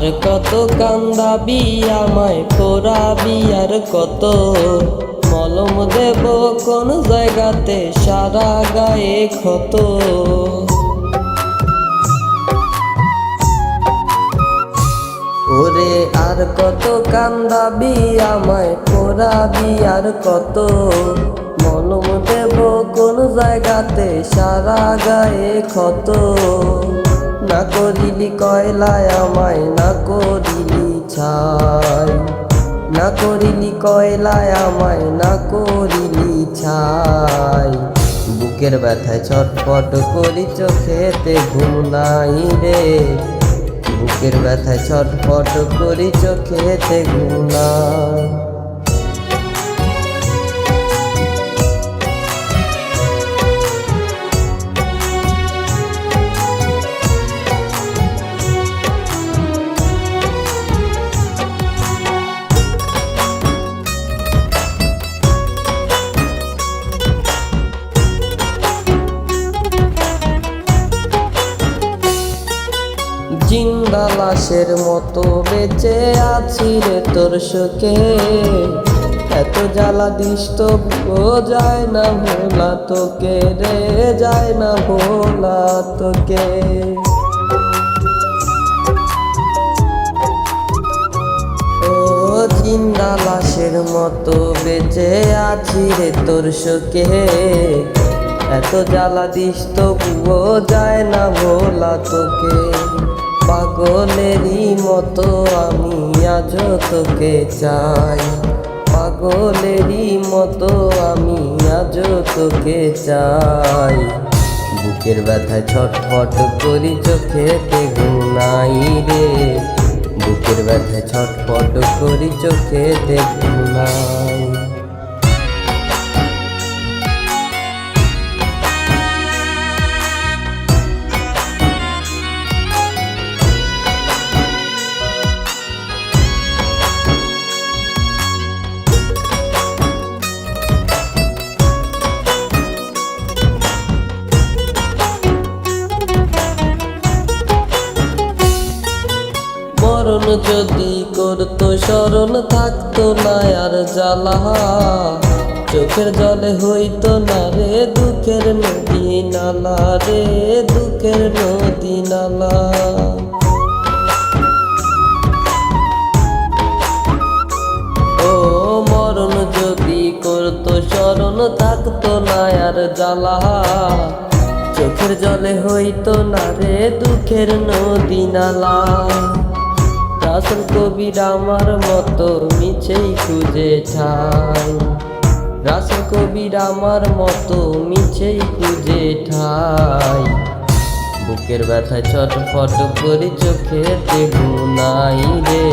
আর কত কান্দাবি আমায় পোড়াবি, আর কত মলম দেব কোন জায়গাতে সারা গায়ে ক্ষত। ওরে আর কত কান্দাবি আমায় পোড়াবি, আর কত মলম দেব কোন জায়গাতে সারা গায়ে ক্ষত। না করিলি কয়লায় আমায়, না করিলি ছাই, না করিলি কয়লায় আমায়, না করিলি ছাই। বুকের ব্যথায় ছটফট করি চোখেতে ঘুম নাই রে, বুকের ব্যথায় ছটফট করি চোখেতে ঘুম নাই। জিন্দা লাশের মতো বেঁচে আছি রে তোর শোকে, এত জ্বালা দিষ্ট যায় না ভোলা তোকে রে, যায় না ভোলা তোকে। ও জিন্দা লাশের মতো বেঁচে আছি রে তোর শোকে, এত জ্বালা দিষ্ট যায় না ভোলা তোকে। পাগলেরই মতো আমি আজ তোকে চাই, পাগলেরই মতো আমি আজ তোকে চাই। বুকের ব্যথায় ছটফট করি চোখেতে ঘুম নাই রে, বুকের ব্যথায় ছটফট করি চোখেতে ঘুম নাই। মরণ যদি করতো স্মরণ থাকতো না আর জ্বালা, চোখের জলে হইতো না রে দুঃখের নদী নালা রে, দুঃখের নদী নালা। ও মরণ যদি করতো স্মরণ থাকতো না আর জ্বালা, চোখের জলে হইতো না রে দুঃখের নদী নালা। রাসেল কবির আমার মতো মিছেই খুঁজে ঠাই, রাসেল কবির আমার মতো মিছেই খুঁজে ঠাই। বুকের ব্যথায় ছটফট করি চোখেতে ঘুম নাই রে,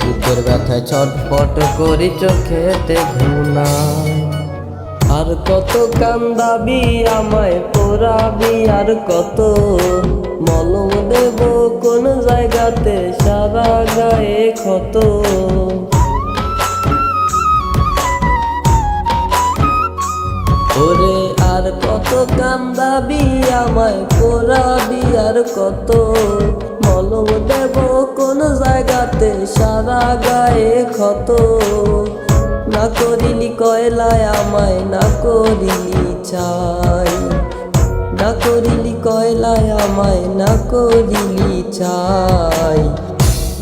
বুকের ব্যথায় ছটফট করি চোখেতে ঘুম নাই। আর কত কান্দাবি আমায় পোড়াবি, আর কত মলম দেব কোন জায়গাতে সারা গায়ে ক্ষত। ওরে আর কত কান্দাবি আমায় পোড়াবি, আর কত মলম দেব কোন জায়গাতে সারা গায়ে ক্ষত। না করিলি কয়লায় আমায়, না করিলি ছাই, না করিলি কয়লায় আমায়, না করিলি ছাই।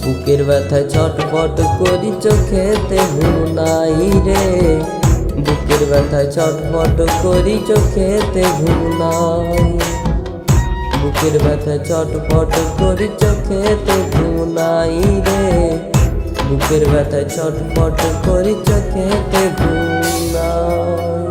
বুকের ব্যথায় ছটফট করি চোখেতে ঘুম নাই রে, বুকের ব্যথায় ছটফট করি চোখেতে ঘুম নাই, বুকের ব্যথায় ছটফট করি চোখেতে ঘুম নাই রে, বুকের ব্যথায় ছটফট করি চোখেতে ঘুম নাই।